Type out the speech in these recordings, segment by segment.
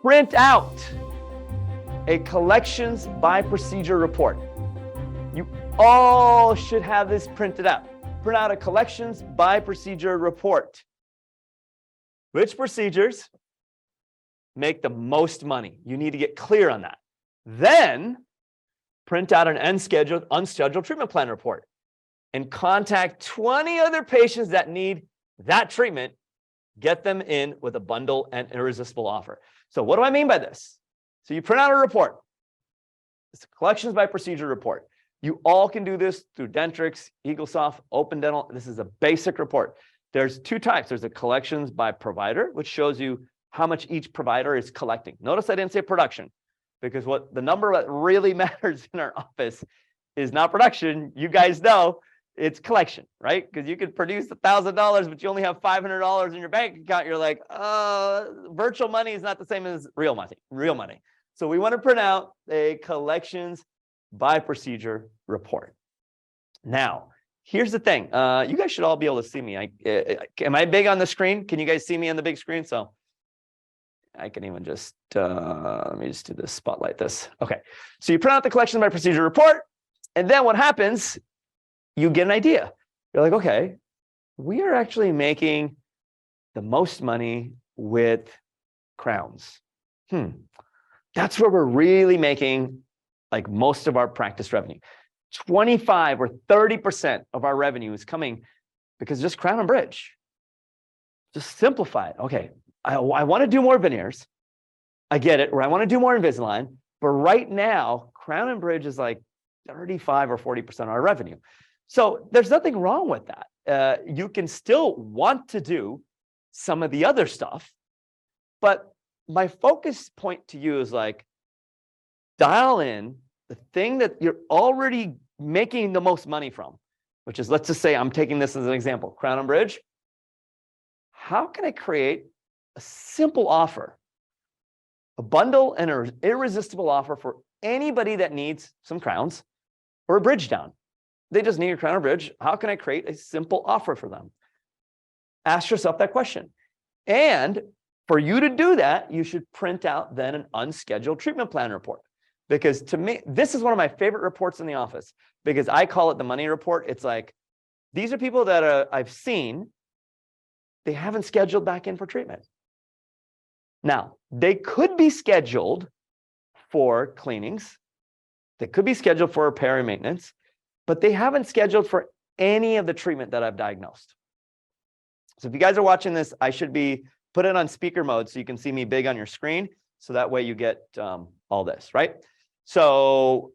print out a collections by procedure report. You all should have this printed out. Print out a collections by procedure report. Which procedures make the most money? You need to get clear on that. Then print out an unscheduled treatment plan report and contact 20 other patients that need that treatment. Get them in with a bundle and irresistible offer. So what do I mean by this? So you print out a report. It's a collections by procedure report. You all can do this through Dentrix, EagleSoft, Open Dental. This is a basic report. There's two types. There's a collections by provider, which shows you how much each provider is collecting. Notice I didn't say production, because what the number that really matters in our office is not production. You guys know it's collection, right? Because you could produce $1,000, but you only have $500 in your bank account. You're like, virtual money is not the same as real money. So we want to print out a collections by procedure report. Now, here's the thing. You guys should all be able to see me. Am I big on the screen? Can you guys see me on the big screen? So I can even just, let me just do this, spotlight this. Okay, so you print out the collection by procedure report, and then what happens, you get an idea. You're like, okay, we are actually making the most money with crowns. That's where we're really making like most of our practice revenue. 25 or 30% of our revenue is coming because just crown and bridge. Just simplify it. Okay, I want to do more veneers. I get it. Or I want to do more Invisalign. But right now, crown and bridge is like 35 or 40% of our revenue. So there's nothing wrong with that. You can still want to do some of the other stuff. But my focus point to you is like, dial in the thing that you're already making the most money from, which is, let's just say I'm taking this as an example, crown and bridge. How can I create a simple offer, a bundle and an irresistible offer for anybody that needs some crowns or a bridge down? They just need a crown or bridge. How can I create a simple offer for them? Ask yourself that question. And for you to do that, you should print out then an unscheduled treatment plan report. Because to me, this is one of my favorite reports in the office, because I call it the money report. It's like, these are people that I've seen, they haven't scheduled back in for treatment. Now, they could be scheduled for cleanings. They could be scheduled for repair and maintenance, but they haven't scheduled for any of the treatment that I've diagnosed. So if you guys are watching this, I should be put it on speaker mode so you can see me big on your screen. So that way you get all this, right? So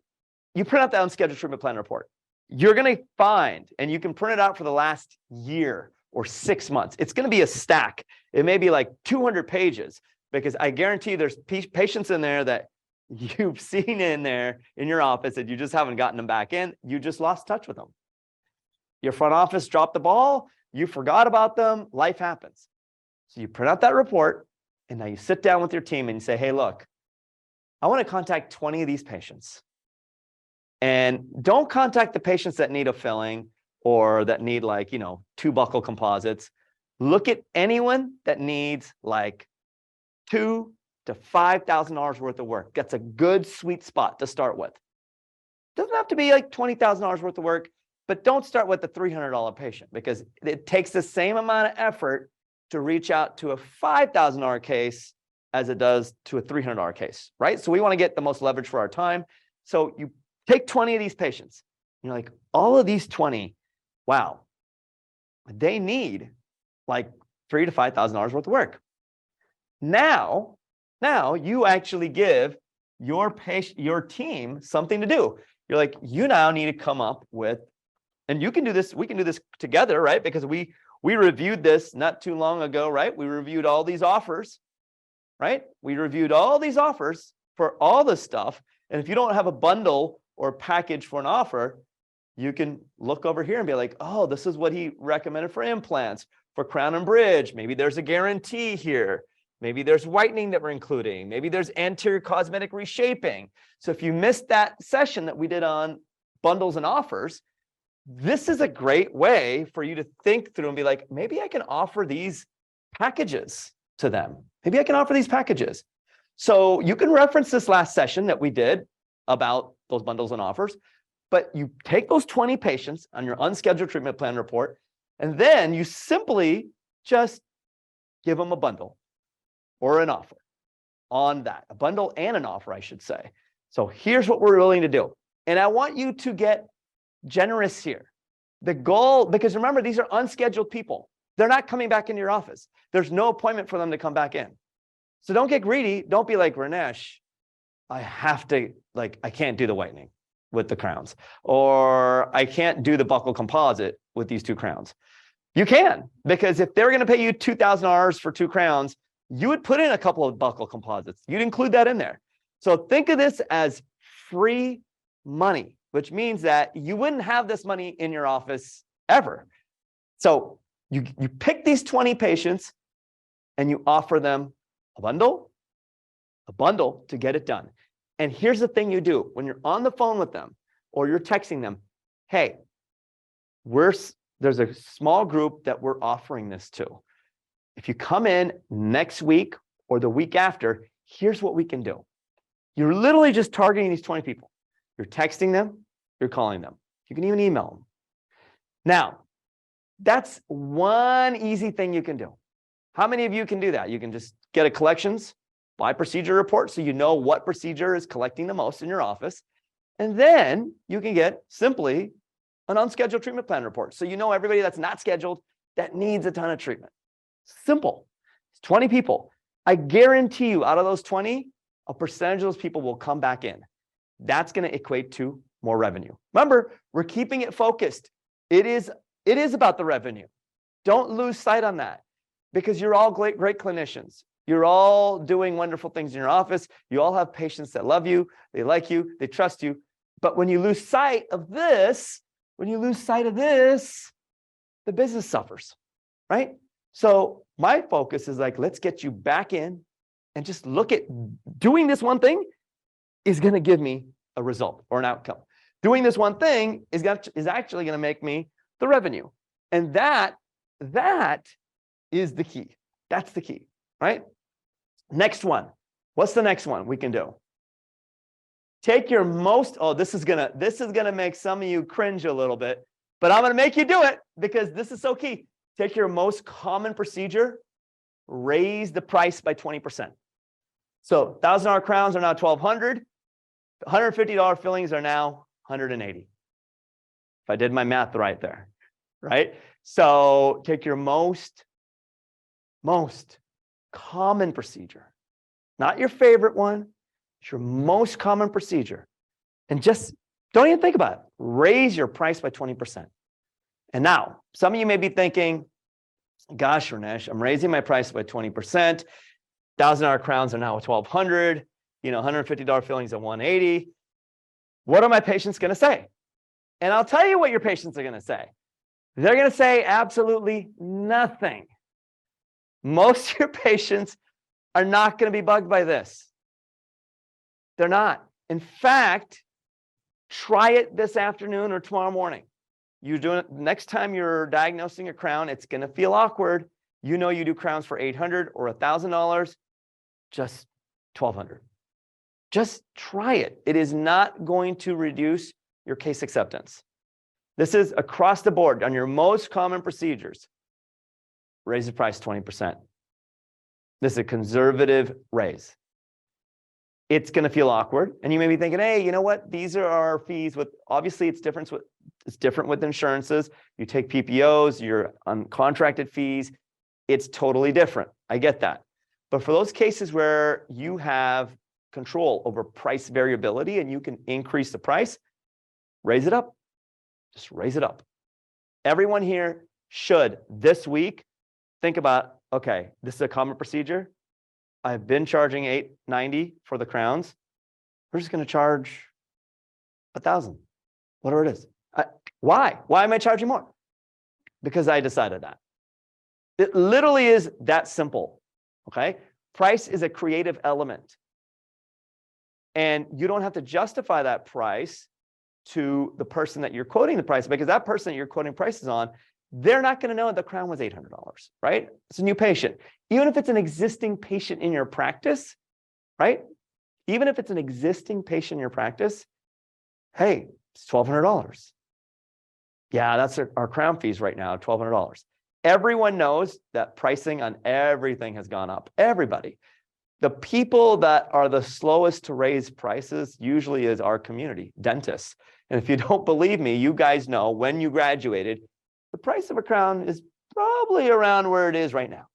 you print out the unscheduled treatment plan report. You're going to find, and you can print it out for the last year or 6 months. It's going to be a stack. It may be like 200 pages, because I guarantee there's patients in there that you've seen in there in your office that you just haven't gotten them back in. You just lost touch with them. Your front office dropped the ball. You forgot about them. Life happens. So you print out that report, and now you sit down with your team and you say, hey, look, I want to contact 20 of these patients. And don't contact the patients that need a filling or that need like, 2 buccal composites. Look at anyone that needs like $2,000 to $5,000 worth of work. That's a good sweet spot to start with. Doesn't have to be like $20,000 worth of work, but don't start with the $300 patient, because it takes the same amount of effort to reach out to a $5,000 case as it does to a $300 case, right? So we want to get the most leverage for our time. So you take 20 of these patients. You're like, all of these 20, wow, they need like $3,000 to $5,000 worth of work. Now you actually give your team something to do. You're like, you now need to come up with, and you can do this, we can do this together, right? Because we reviewed this not too long ago, right? We reviewed all these offers, right? We reviewed all these offers for all this stuff. And if you don't have a bundle or package for an offer, you can look over here and be like, oh, this is what he recommended for implants, for crown and bridge. Maybe there's a guarantee here. Maybe there's whitening that we're including. Maybe there's anterior cosmetic reshaping. So if you missed that session that we did on bundles and offers, this is a great way for you to think through and be like, maybe I can offer these packages to them. Maybe I can offer these packages. So you can reference this last session that we did about those bundles and offers, but you take those 20 patients on your unscheduled treatment plan report, and then you simply just give them a bundle or an offer on that, a bundle and an offer, I should say. So here's what we're willing to do. And I want you to get generous here. The goal, because remember, these are unscheduled people. They're not coming back into your office. There's no appointment for them to come back in. So don't get greedy. Don't be like, Ranesh, I can't do the whitening with the crowns, or I can't do the buccal composite with these 2 crowns. You can, because if they're going to pay you $2,000 for 2 crowns, you would put in a couple of buccal composites. You'd include that in there. So think of this as free money, which means that you wouldn't have this money in your office ever. So you pick these 20 patients and you offer them a bundle to get it done. And here's the thing you do when you're on the phone with them or you're texting them, hey, there's a small group that we're offering this to. If you come in next week or the week after, here's what we can do. You're literally just targeting these 20 people. You're texting them, you're calling them. You can even email them. Now, that's one easy thing you can do. How many of you can do that? You can just get a collections by procedure report so you know what procedure is collecting the most in your office. And then you can get simply an unscheduled treatment plan report. So you know everybody that's not scheduled that needs a ton of treatment. Simple. It's 20 people. I guarantee you out of those 20, a percentage of those people will come back in. That's going to equate to more revenue. Remember, we're keeping it focused. It is about the revenue. Don't lose sight on that, because you're all great clinicians. You're all doing wonderful things in your office. You all have patients that love you, they like you, they trust you. But when you lose sight of this, the business suffers, right? So my focus is like, let's get you back in and just look at doing this one thing is going to give me a result or an outcome. Doing this one thing is actually going to make me the revenue. And that is the key. That's the key, right? Next one. What's the next one we can do? Take your most, this is gonna make some of you cringe a little bit, but I'm gonna make you do it because this is so key. Take your most common procedure, raise the price by 20%. So $1,000 crowns are now $1,200. $150 fillings are now $180. If I did my math right there, right? So take your most common procedure, not your favorite one, it's your most common procedure, and just don't even think about it. Raise your price by 20%. And now, some of you may be thinking, gosh, Ranesh, I'm raising my price by 20%. $1,000 crowns are now $1,200. $150 fillings at $180. What are my patients going to say? And I'll tell you what your patients are going to say. They're going to say absolutely nothing. Most of your patients are not going to be bugged by this. They're not. In fact, try it this afternoon or tomorrow morning. You're doing it next time you're diagnosing a crown. It's going to feel awkward. You know you do crowns for $800 or $1,000, just $1,200. Just try it. It is not going to reduce your case acceptance. This is across the board on your most common procedures. Raise the price 20%. This is a conservative raise. It's going to feel awkward. And you may be thinking, hey, you know what? These are our fees with, obviously it's different with insurances. You take PPOs, your uncontracted fees. It's totally different. I get that. But for those cases where you have control over price variability and you can increase the price, raise it up. Just raise it up. Everyone here should this week think about, okay, this is a common procedure. I've been charging $890 for the crowns. We're just going to charge $1,000, whatever it is. Why? Why am I charging more? Because I decided that. It literally is that simple. Okay. Price is a creative element. And you don't have to justify that price to the person that you're quoting the price, because that person that you're quoting prices on, they're not going to know that the crown was $800, right? It's a new patient. Even if it's an existing patient in your practice, right? Even if it's an existing patient in your practice, hey, it's $1,200. Yeah, that's our crown fees right now, $1,200. Everyone knows that pricing on everything has gone up. Everybody. The people that are the slowest to raise prices usually is our community, dentists. And if you don't believe me, you guys know when you graduated, the price of a crown is probably around where it is right now,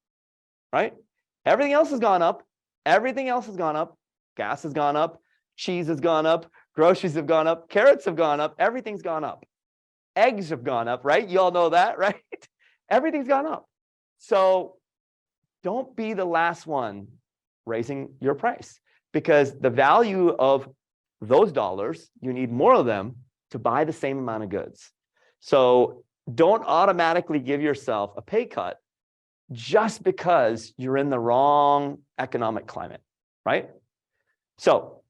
right? Everything else has gone up. Everything else has gone up. Gas has gone up. Cheese has gone up. Groceries have gone up. Carrots have gone up. Everything's gone up. Eggs have gone up, right? You all know that, right? Everything's gone up. So don't be the last one raising your price, because the value of those dollars, you need more of them to buy the same amount of goods. So don't automatically give yourself a pay cut just because you're in the wrong economic climate, right? So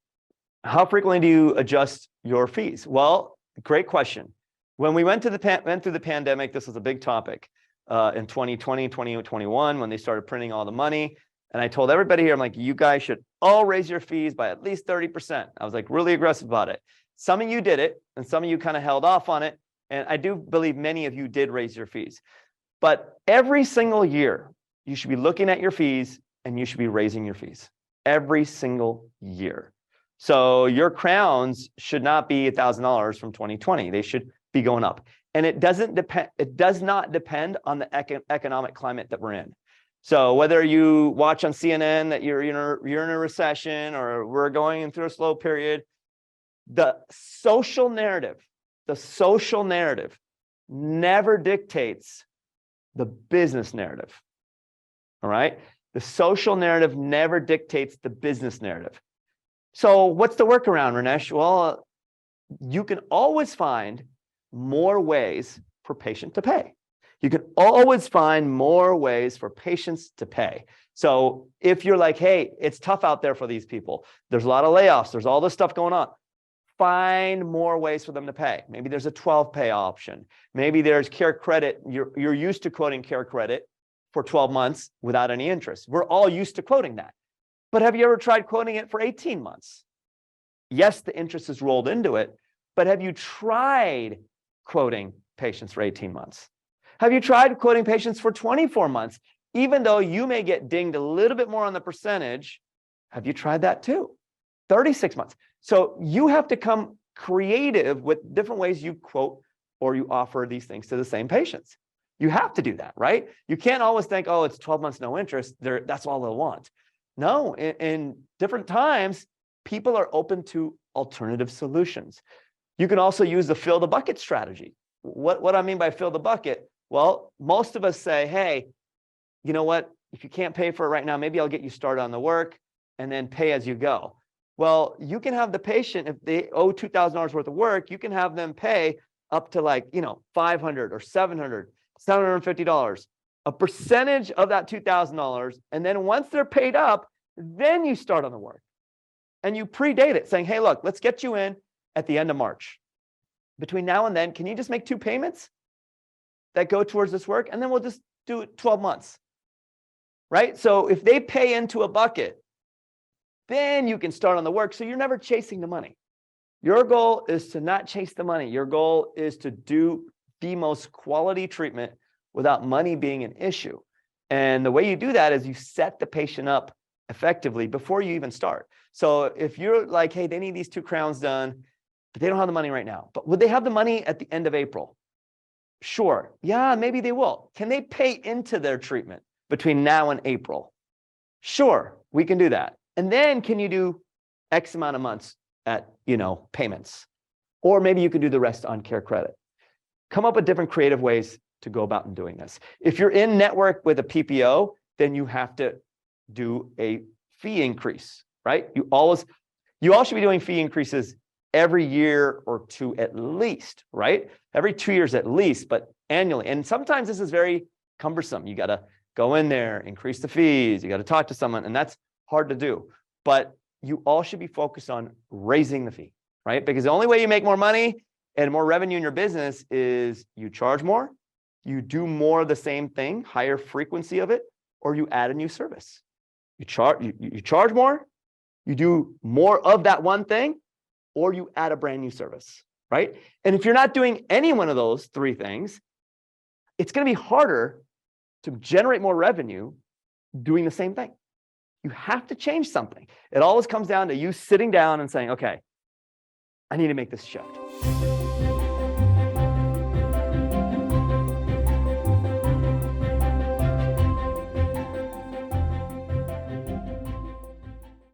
how frequently do you adjust your fees? Well, great question. When we went through the pandemic, this was a big topic in 2020, 2021, when they started printing all the money. And I told everybody here, I'm like, you guys should all raise your fees by at least 30%. I was like really aggressive about it. Some of you did it, and some of you kind of held off on it. And I do believe many of you did raise your fees. But every single year, you should be looking at your fees and you should be raising your fees every single year. So your crowns should not be $1,000 from 2020. They should be going up. And it does not depend on the economic climate that we're in. So whether you watch on CNN that you're in a recession or we're going through a slow period, the social narrative never dictates the business narrative. All right? The social narrative never dictates the business narrative. So what's the workaround, Ranesh? Well, you can always find more ways for patient to pay. You can always find more ways for patients to pay. So if you're like, hey, it's tough out there for these people, there's a lot of layoffs, there's all this stuff going on, find more ways for them to pay. Maybe there's a 12-pay option. Maybe there's care credit. You're used to quoting care credit for 12 months without any interest. We're all used to quoting that. But have you ever tried quoting it for 18 months? Yes, the interest is rolled into it, but have you tried quoting patients for 18 months? Have you tried quoting patients for 24 months? Even though you may get dinged a little bit more on the percentage, have you tried that too? 36 months. So you have to come creative with different ways you quote or you offer these things to the same patients. You have to do that, right? You can't always think, oh, it's 12 months, no interest. That's all they'll want. No, in different times, people are open to alternative solutions. You can also use the fill the bucket strategy. What I mean by fill the bucket, well, most of us say, hey, you know what? If you can't pay for it right now, maybe I'll get you started on the work and then pay as you go. Well, you can have the patient, if they owe $2,000 worth of work, you can have them pay up to like, $500 or $700, $750, a percentage of that $2,000. And then once they're paid up, then you start on the work. And you predate it saying, hey, look, let's get you in at the end of March. Between now and then, can you just make 2 payments that go towards this work? And then we'll just do it 12 months, right? So if they pay into a bucket, then you can start on the work. So you're never chasing the money. Your goal is to not chase the money. Your goal is to do the most quality treatment without money being an issue. And the way you do that is you set the patient up effectively before you even start. So if you're like, hey, they need these 2 crowns done, but they don't have the money right now. But would they have the money at the end of April? Sure. Yeah, maybe they will. Can they pay into their treatment between now and April? Sure, we can do that. And then can you do X amount of months at, payments? Or maybe you could do the rest on care credit. Come up with different creative ways to go about and doing this. If you're in network with a PPO, then you have to do a fee increase, right? You all should be doing fee increases every year or 2 at least, right? Every 2 years at least, but annually. And sometimes this is very cumbersome. You got to go in there, increase the fees. You got to talk to someone, and that's hard to do. But you all should be focused on raising the fee, right? Because the only way you make more money and more revenue in your business is you charge more, you do more of the same thing, higher frequency of it, or you add a new service. You charge more, You do more of that one thing, or you add a brand new service, right? And if you're not doing any one of those three things, it's going to be harder to generate more revenue doing the same thing. You have to change something. It always comes down to you sitting down and saying, okay, I need to make this shift.